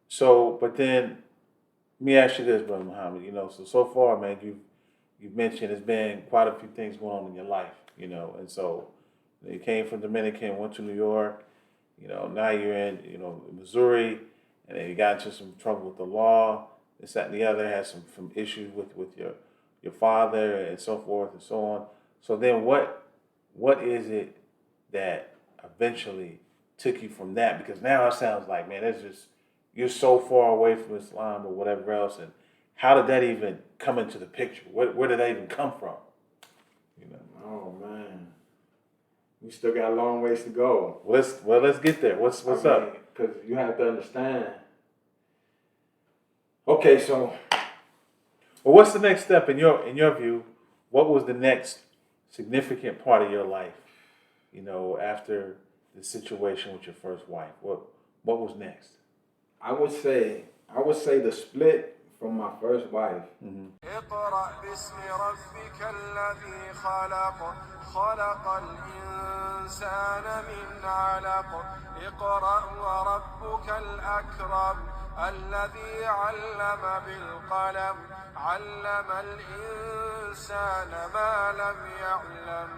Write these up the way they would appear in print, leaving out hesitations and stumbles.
So, but then let me ask you this, brother Muhammad. So far, man, you've mentioned there's been quite a few things going on in your life. And so you came from Dominican, went to New York. Now you're in Missouri, and then you got into some trouble with the law. This, that, and the other. Had some issues with your father and so forth and so on. So then what is it that eventually took you from that? Because now it sounds like, man, it's just you're so far away from Islam or whatever else. And how did that even come into the picture? Where did that even come from? You know. Oh man, we still got a long ways to go. Let's get there. What's up? Because you have to understand. Okay, so Well, what's the next step in your view? What was the next significant part of your life? After the situation with your first wife, what was next? I would say the split from my first wife. Mm-hmm. اقرأ باسم ربك الذي خلق خلق الإنسان من علق اقرأ وربك الأكرم الذي علم بالقلم علم الإنسان ما لم يعلم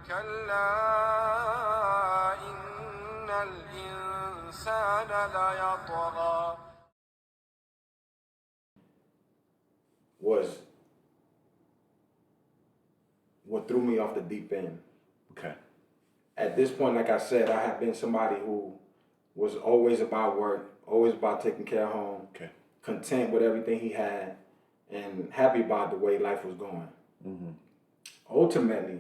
كلا إن الإنسان ليطغى. Was what threw me off the deep end. Okay. At this point, like I said, I have been somebody who was always about work, always about taking care of home, Okay. content with everything he had, and happy about the way life was going. Mm-hmm. Ultimately,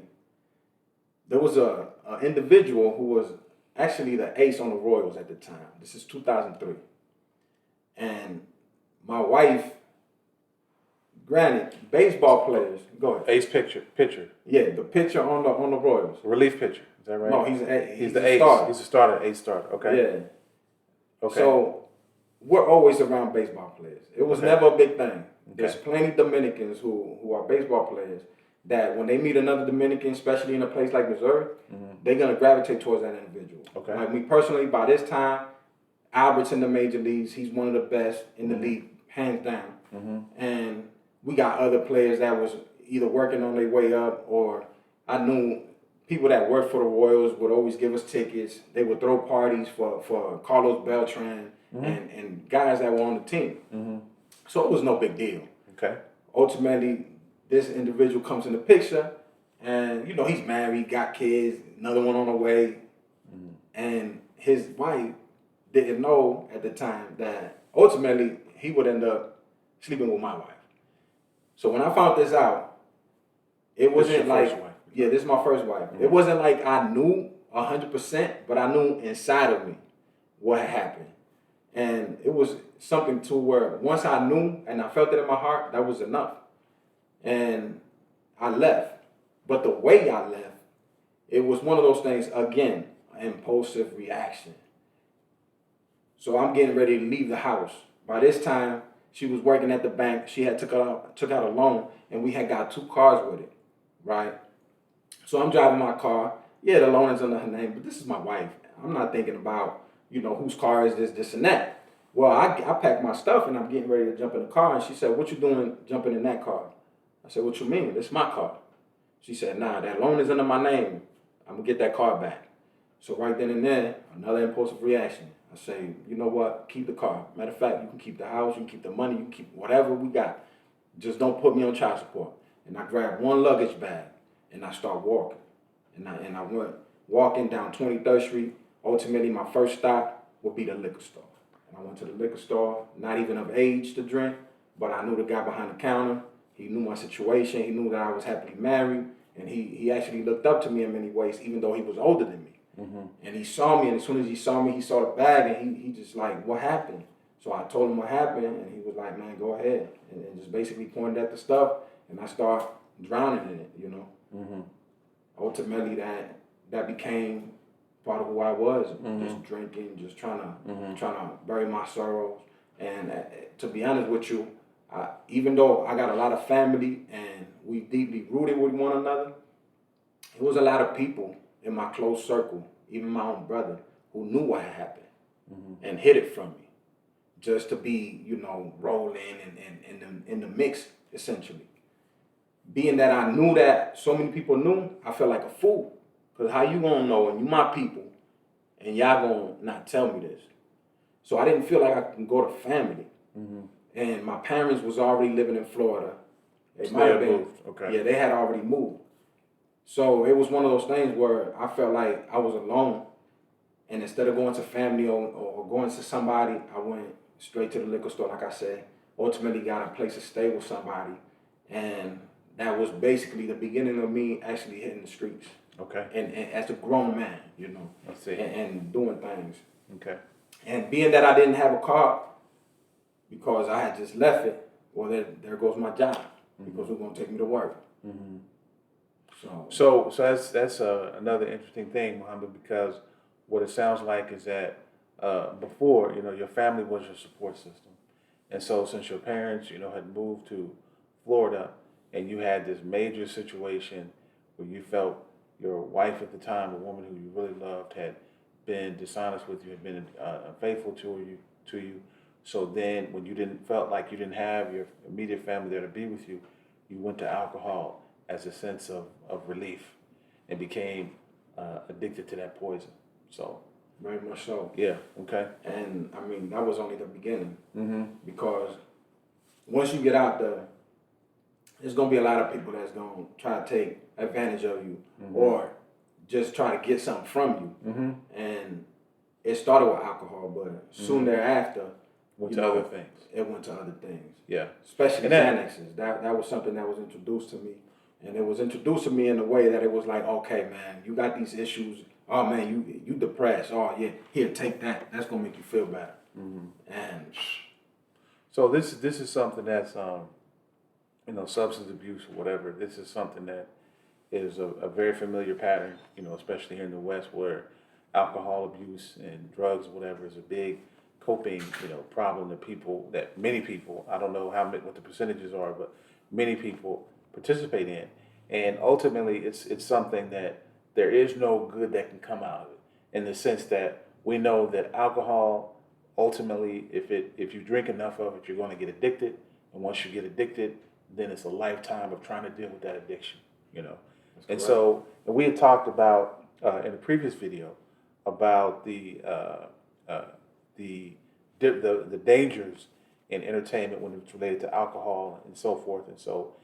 there was a individual who was actually the ace on the Royals at the time. This is 2003. And my wife, granted, baseball players, go ahead. Ace pitcher, Yeah, the pitcher on the Royals. relief pitcher. Is that right? No, he's the a ace. starter. He's a starter. Ace starter. Okay. Yeah. Okay. So we're always around baseball players. It was Okay. never a big thing. Okay. There's plenty Dominicans who are baseball players that when they meet another Dominican, especially in a place like Missouri, they're gonna gravitate towards that individual. Okay. Like me personally, by this time, Albert's in the major leagues. He's one of the best in the league, hands down. And we got other players that was either working on their way up, or I knew people that worked for the Royals would always give us tickets. They would throw parties for Carlos Beltran and guys that were on the team. So it was no big deal. Okay. Ultimately, this individual comes in the picture, and he's married, got kids, another one on the way, and his wife didn't know at the time that ultimately he would end up sleeping with my wife. So when I found this out, it wasn't like, first wife. Yeah, this is my first wife. It wasn't like I knew 100%, but I knew inside of me what had happened. And it was something to where once I knew and I felt it in my heart, that was enough. And I left. But the way I left, it was one of those things, again, impulsive reaction. So I'm getting ready to leave the house. By this time, she was working at the bank. She had took out a loan, and we had got 2 cars with it, right? So I'm driving my car. Yeah, the loan is under her name, but this is my wife. I'm not thinking about, whose car is this, and that. Well, I packed my stuff, and I'm getting ready to jump in the car, and she said, "What you doing jumping in that car?" I said, "What you mean? This is my car." She said, "Nah, that loan is under my name. I'm going to get that car back." So right then and there, another impulsive reaction. I say, "You know what? Keep the car. Matter of fact, you can keep the house, you can keep the money, you can keep whatever we got. Just don't put me on child support." And I grabbed one luggage bag and I start walking. And I went walking down 23rd Street. Ultimately, my first stop would be the liquor store. And I went to the liquor store, not even of age to drink, but I knew the guy behind the counter. He knew my situation. He knew that I was happily married. And he actually looked up to me in many ways, even though he was older than me. And he saw me, and as soon as he saw me, he saw the bag, and he just like, "What happened?" So I told him what happened, and he was like, "Man, go ahead," and just basically pointed at the stuff, and I start drowning in it, Ultimately, that became part of who I was, just drinking, just trying to bury my sorrows. And to be honest with you, even though I got a lot of family and we deeply rooted with one another, it was a lot of people in my close circle, even my own brother, who knew what had happened and hid it from me. just to be, rolling and in the mix, essentially. Being that I knew that so many people knew, I felt like a fool. Because how you gonna know, and you my people, and y'all gonna not tell me this? So I didn't feel like I can go to family. And my parents was already living in Florida. They might have been moved. Okay. Yeah, they had already moved. So it was one of those things where I felt like I was alone. And instead of going to family or going to somebody, I went straight to the liquor store, like I said. Ultimately got a place to stay with somebody. And that was basically the beginning of me actually hitting the streets. Okay. And as a grown man, I see. and doing things. Okay. And being that I didn't have a car because I had just left it, well, there goes my job because it was going to take me to work. So that's another interesting thing, Muhammad, because what it sounds like is that before, your family was your support system. And so since your parents, had moved to Florida and you had this major situation where you felt your wife at the time, a woman who you really loved, had been dishonest with you, had been unfaithful to you. So then when felt like you didn't have your immediate family there to be with you, you went to alcohol as a sense of relief and became addicted to that poison. So very much so. Yeah, okay. And I mean, that was only the beginning. Because once you get out there, there's going to be a lot of people that's going to try to take advantage of you or just try to get something from you. And it started with alcohol, but soon thereafter, went to other things. It went to other things. Yeah. Especially Xanaxes. That was something that was introduced to me. And it was introduced to me in a way that it was like, okay, man, you got these issues. Oh, man, you depressed. Oh, yeah, here, take that. That's going to make you feel better. And so this is something that's, substance abuse or whatever. This is something that is a very familiar pattern, especially here in the West where alcohol abuse and drugs or whatever is a big coping, problem that many people, I don't know what the percentages are, but many people participate in. And ultimately, it's something that there is no good that can come out of it, in the sense that we know that alcohol, ultimately, if you drink enough of it, you're going to get addicted. And once you get addicted, then it's a lifetime of trying to deal with that addiction, And so we had talked about in a previous video about the dangers in entertainment when it's related to alcohol and so forth. And so,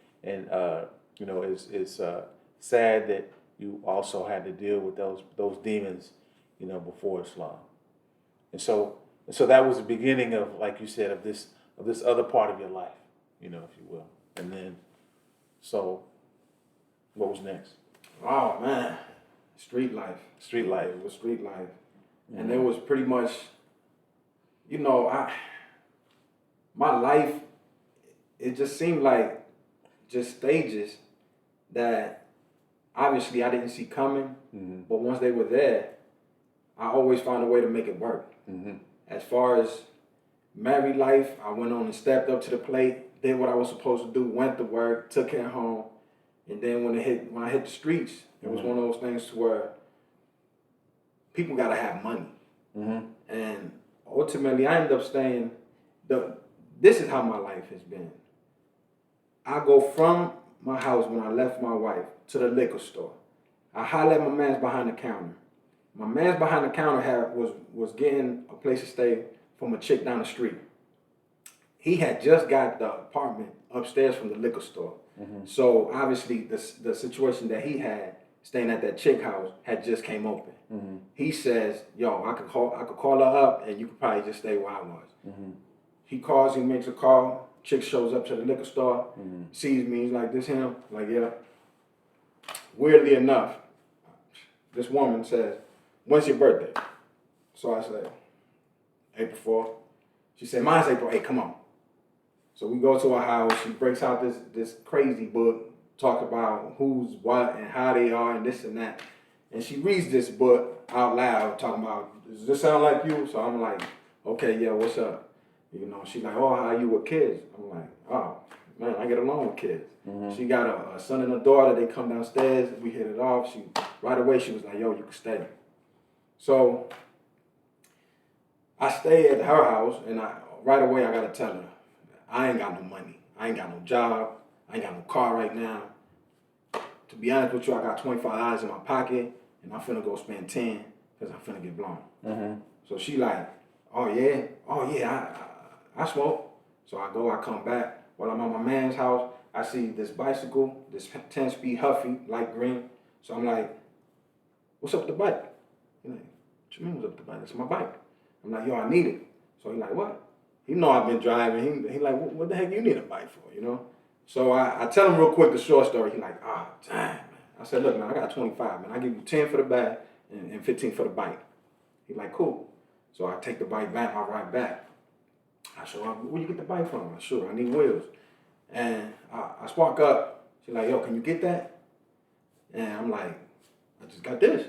it's sad that you also had to deal with those demons, before Islam. And so that was the beginning of, like you said, of this other part of your life, if you will. And then, so what was next? Oh man, street life. Street life. It was street life, and it was pretty much, my life. It just seemed like just stages that obviously I didn't see coming, but once they were there, I always found a way to make it work. As far as married life, I went on and stepped up to the plate, did what I was supposed to do, went to work, took care home, and then when I hit the streets, it was one of those things where people gotta have money, and ultimately I ended up staying. This is how my life has been. I go from my house when I left my wife to the liquor store. I holler at my man's behind the counter. My man's behind the counter was getting a place to stay from a chick down the street. He had just got the apartment upstairs from the liquor store. So obviously the situation that he had staying at that chick house had just came open. He says, "Yo, I could call her up and you could probably just stay where I was." He calls, he makes a call. Chick shows up to the liquor store, sees me. He's like, "This him?" Like, yeah. Weirdly enough, this woman says, "When's your birthday?" So I said, "April 4th. She said, "Mine's April 8th, come on." So we go to her house. She breaks out this crazy book, talk about who's what and how they are and this and that. And she reads this book out loud, talking about, "Does this sound like you?" So I'm like, "Okay, yeah, what's up?" She's like, "Oh, how are you with kids?" I'm like, "Oh, man, I get along with kids." She got a son and a daughter. They come downstairs. We hit it off. Right away, she was like, "Yo, you can stay." So I stay at her house, and right away I gotta tell her, I ain't got no money. I ain't got no job. I ain't got no car right now. To be honest with you, I got $25 in my pocket, and I'm finna go spend 10 because I'm finna get blown. Mm-hmm. So she like, oh yeah, I smoke. So I go, I come back. While I'm at my man's house, I see this bicycle, this 10-speed Huffy, light green. So I'm like, what's up with the bike? He's like, what you mean what's up with the bike? That's my bike. I'm like, yo, I need it. So he like, what? He know I've been driving. He like, what the heck you need a bike for, you know? So I tell him real quick the short story. He like, damn, man. I said, look, man, I got 25, man. I give you 10 for the bag and 15 for the bike. He like, cool. So I take the bike back, I ride back. I show him, where you get the bike from? I sure, I need wheels. And I spark up. She's like, yo, can you get that? And I'm like, I just got this.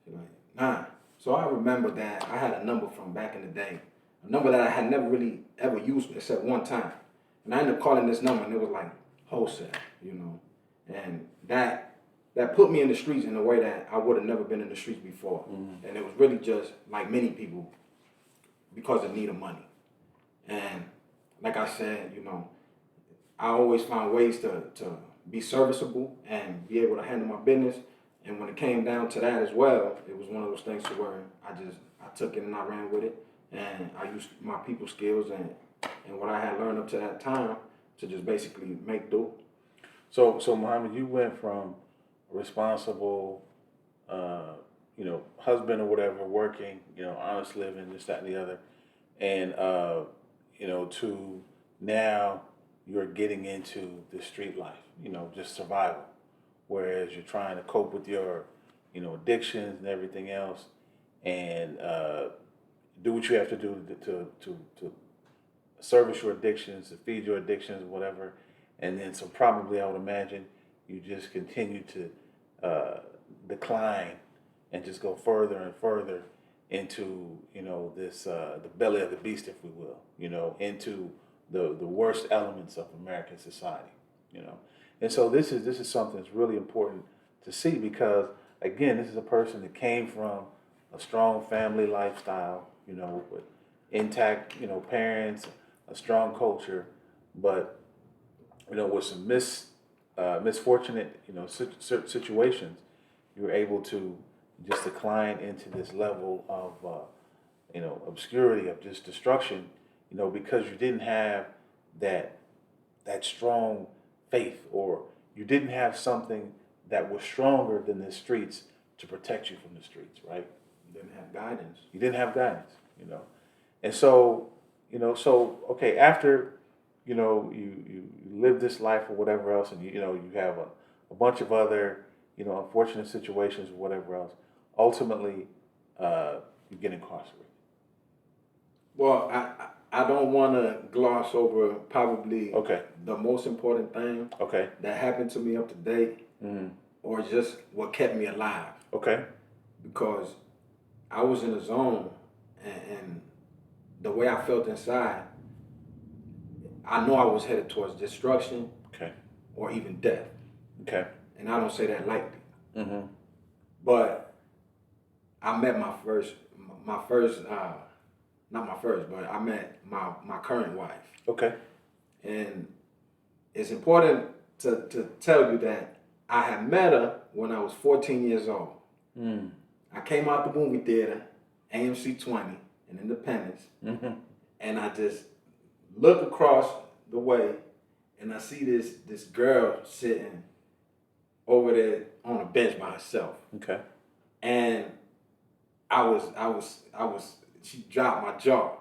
She's like, nah. So I remember that I had a number from back in the day, a number that I had never really ever used except one time. And I ended up calling this number, and it was like wholesale, you know. And that put me in the streets in a way that I would have never been in the streets before. Mm-hmm. And it was really just like many people because of need of money. And like I said, you know, I always found ways to be serviceable and be able to handle my business. And when it came down to that as well, it was one of those things to where I took it and I ran with it. And I used my people skills and what I had learned up to that time to just basically make do. So Muhammad, you went from responsible, you know, husband or whatever, working, you know, honest living, this, that, and the other, and you know, to now you're getting into the street life, you know, just survival, whereas you're trying to cope with your, you know, addictions and everything else, and do what you have to do to service your addictions, to feed your addictions, whatever. And then, so probably I would imagine you just continue to decline and just go further and further into, you know, this the belly of the beast, if we will, you know, into the worst elements of American society, you know. And so this is something that's really important to see because, again, this is a person that came from a strong family lifestyle, you know, with intact, you know, parents, a strong culture, but, you know, with some misfortunate, you know, situations, you were able to just decline into this level of, you know, obscurity, of just destruction, you know, because you didn't have that strong faith, or you didn't have something that was stronger than the streets to protect you from the streets, right? You didn't have guidance. You didn't have guidance, you know. And so, you know, okay, after, you know, you live this life or whatever else, and you know, you have a bunch of other, you know, unfortunate situations or whatever else, ultimately, you get incarcerated. Well, I don't want to gloss over probably Okay. the most important thing Okay. that happened to me up to date, or just what kept me alive. Okay. Because I was in a zone, and the way I felt inside, I know I was headed towards destruction, Okay. or even death. Okay. And I don't say that lightly. Mm-hmm. But I met my first, not my first, but I met my current wife. Okay. And it's important to tell you that I had met her when I was 14 years old. Mm. I came out the movie theater, AMC 20 in Independence, and I just look across the way, and I see this girl sitting over there on a bench by herself. Okay. And I was she dropped my jaw.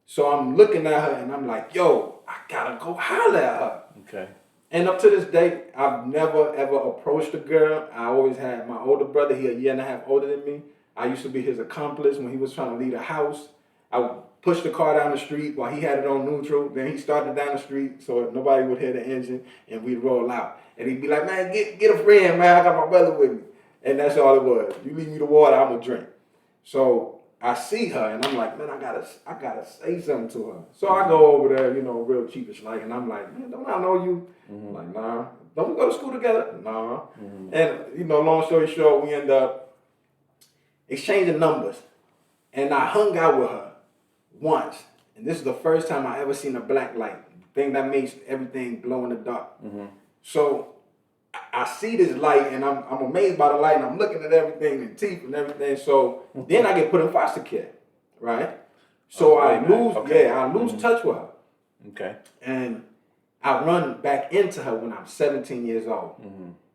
So I'm looking at her and I'm like, yo, I gotta go holler at her. Okay. And up to this day, I've never ever approached a girl. I always had my older brother, he a year and a half older than me. I used to be his accomplice when he was trying to leave the house. I would push the car down the street while he had it on neutral. Then he started down the street so nobody would hear the engine, and we'd roll out. And he'd be like, man, get a friend, man. I got my brother with me. And that's all it was. You leave me the water, I'm gonna drink. So I see her and I'm like, man, I gotta say something to her. So I go over there, you know, real cheapish like, and I'm like, man, don't I know you? I'm like, nah. Don't we go to school together? Nah. And you know, long story short, we end up exchanging numbers. And I hung out with her once, And this is the first time I ever seen a black light, thing that makes everything glow in the dark. So I see this light, and I'm amazed by the light, and I'm looking at everything, and teeth and everything. So then I get put in foster care, right? So I lose touch with her. Okay. And I run back into her when I'm 17 years old.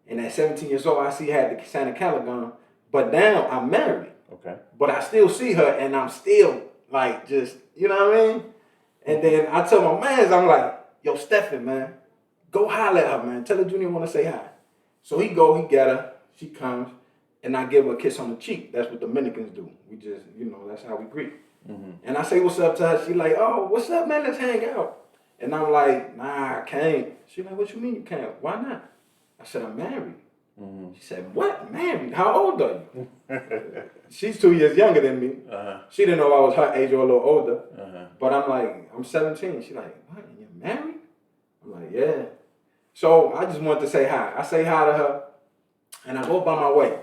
And at 17 years old, I see her at the Santa Calagon, but now I'm married. Okay. But I still see her, and I'm still like, just, you know what I mean? And then I tell my mans, I'm like, yo, Stephen, man, go holler at her, man. Tell her Junior want to say hi. So he get her, she comes, and I give her a kiss on the cheek. That's what Dominicans do. We just, that's how we greet. And I say, what's up to her? She like, oh, what's up, man? Let's hang out. And I'm like, nah, I can't. She like, what you mean you can't? Why not? I said, I'm married. She said, what? Married? How old are you? She's 2 years younger than me. She didn't know I was her age or a little older. But I'm like, I'm 17. She's like, what? You're married? I'm like, yeah. So I just wanted to say hi. I say hi to her, and I go by my way.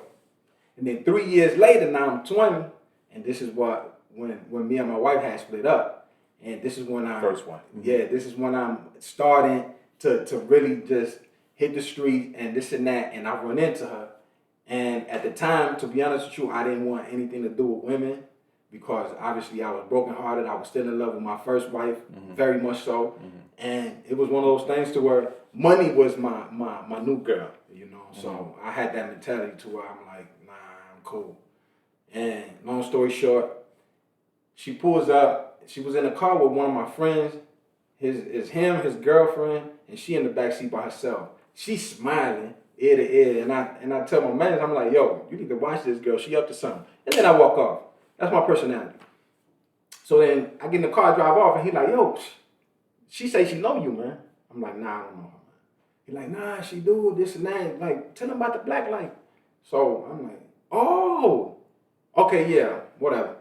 And then 3 years later, now I'm 20, and this is when me and my wife had split up. And this is when First one. Yeah, this is when I'm starting to really just hit the street and this and that, and I run into her. And at the time, to be honest with you, I didn't want anything to do with women because obviously I was brokenhearted. I was still in love with my first wife, very much so. And it was one of those things to where money was my new girl, So I had that mentality to where I'm like, nah, I'm cool. And long story short, she pulls up. She was in a car with one of my friends. His girlfriend, and she in the backseat by herself. She's smiling ear to ear, and I tell my manager, I'm like, yo, you need to watch this girl. She up to something. And then I walk off. That's my personality. So then I get in the car, drive off, and he like, yo, she say she know you, man. I'm like, nah, I don't know her, man. He like, nah, she do this and that. Like, tell him about the black light. So I'm like, oh, okay, yeah, whatever.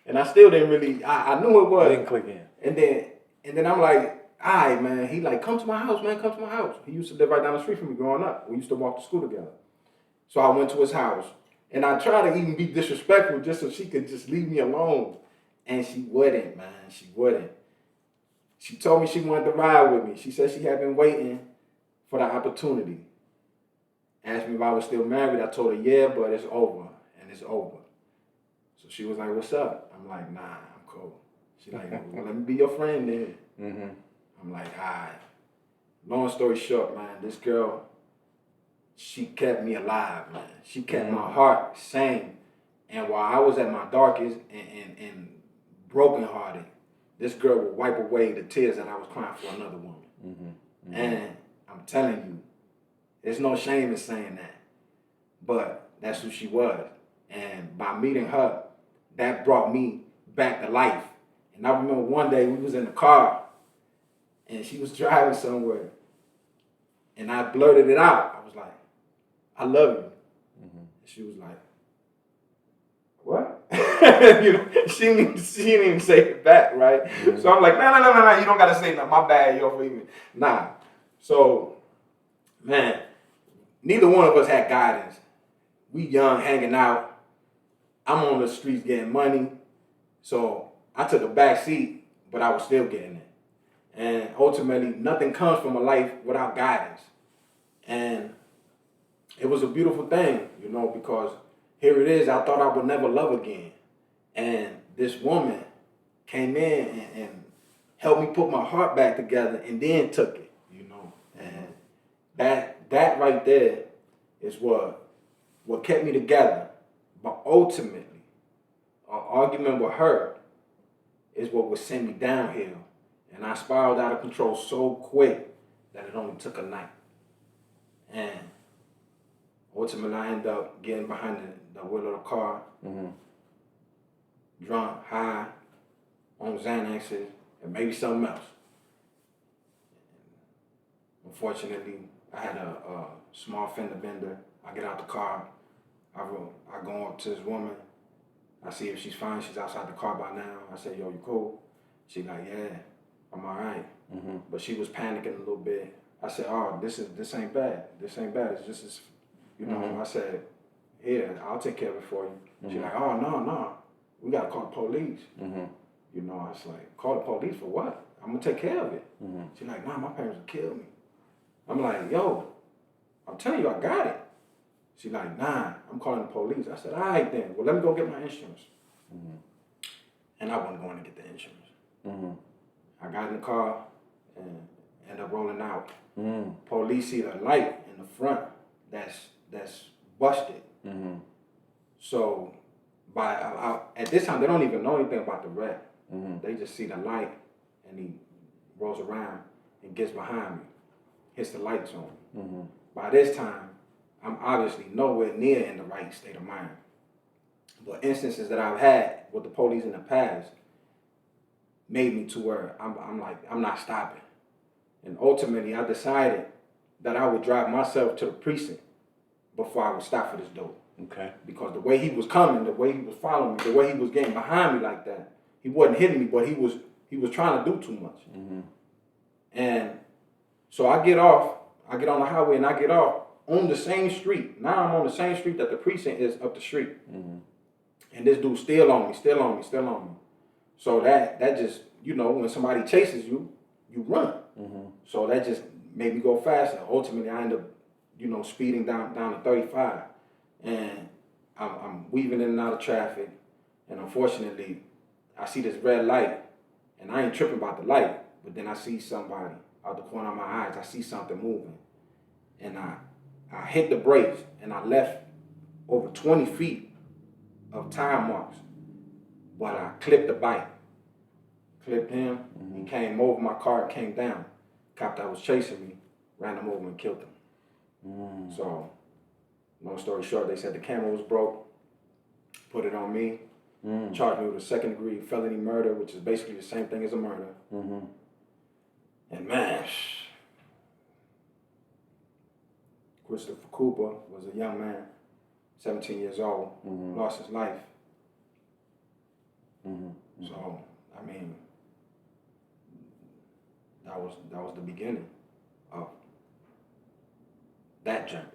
And I still didn't really, I knew it was. I didn't click in. And then I'm like, all right, man. He like, come to my house, man. Come to my house. He used to live right down the street from me growing up. We used to walk to school together. So I went to his house. And I tried to even be disrespectful just so she could just leave me alone. And she wouldn't, man. She wouldn't. She told me she wanted to ride with me. She said she had been waiting for the opportunity. Asked me if I was still married. I told her, yeah, but it's over. And it's over. So she was like, what's up? I'm like, nah, I'm cool. She like, well, let me be your friend then. I'm like, all right. Long story short, man, this girl, she kept me alive, man. She kept my heart sane. And while I was at my darkest and brokenhearted, this girl would wipe away the tears that I was crying for another woman. And I'm telling you, there's no shame in saying that. But that's who she was. And by meeting her, that brought me back to life. And I remember one day we was in the car, and she was driving somewhere, and I blurted it out. I was like, I love you. And she was like, what? She didn't even say it back, right? So I'm like, no, you don't got to say nothing. My bad, yo, for even. Nah. So, man, neither one of us had guidance. We young, hanging out. I'm on the streets getting money. So I took a back seat, but I was still getting it. And ultimately, nothing comes from a life without guidance. And it was a beautiful thing, because here it is. I thought I would never love again. And this woman came in and helped me put my heart back together and then took it, And that right there is what kept me together. But ultimately, an argument with her is what would send me downhill. And I spiraled out of control so quick that it only took a night. And ultimately, I ended up getting behind the wheel of the car, drunk, high, on Xanaxes, and maybe something else. Unfortunately, I had a small fender bender. I get out the car. I go up to this woman. I see if she's fine. She's outside the car by now. I say, yo, you cool? She like, yeah, I'm all right. But she was panicking a little bit. I said, oh, this ain't bad. This ain't bad. It's just, I said, here, I'll take care of it for you. She like, oh, no. We got to call the police. You know, I was like, call the police for what? I'm gonna take care of it. Mm-hmm. She's like, nah, my parents would kill me. I'm like, yo, I'm telling you, I got it. She's like, nah, I'm calling the police. I said, all right then. Well, let me go get my insurance. Mm-hmm. And I wasn't going to get the insurance. Mm-hmm. I got in the car and ended up rolling out. Mm-hmm. Police see the light in the front that's busted. Mm-hmm. So at this time, they don't even know anything about the wreck. Mm-hmm. They just see the light, and he rolls around and gets behind me, hits the lights on me. Mm-hmm. By this time, I'm obviously nowhere near in the right state of mind. But instances that I've had with the police in the past made me to where I'm like, I'm not stopping. And ultimately, I decided that I would drive myself to the precinct before I would stop for this dope. Okay. Because the way he was coming, the way he was following me, the way he was getting behind me like that, he wasn't hitting me, but he was trying to do too much. Mm-hmm. And so I get on the highway and I get off on the same street. Now I'm on the same street that the precinct is up the street. Mm-hmm. And this dude's still on me. So that just, you know, when somebody chases you, you run. Mm-hmm. So that just made me go faster. Ultimately, I end up, you know, speeding down to 35. And I'm weaving in and out of traffic. And unfortunately, I see this red light. And I ain't tripping about the light. But then I see somebody out the corner of my eyes. I see something moving. And I hit the brakes. And I left over 20 feet of tire marks. But I clipped the bike. Clipped him. Mm-hmm. He came over my car and came down. Cop that was chasing me ran him over and killed him. Mm-hmm. So, long story short, they said the camera was broke. Put it on me. Mm-hmm. Charged me with a second-degree felony murder, which is basically the same thing as a murder. Mm-hmm. And man, Christopher Cooper was a young man, 17 years old, Mm-hmm. lost his life. Mm-hmm. So, I mean, that was the beginning of that journey.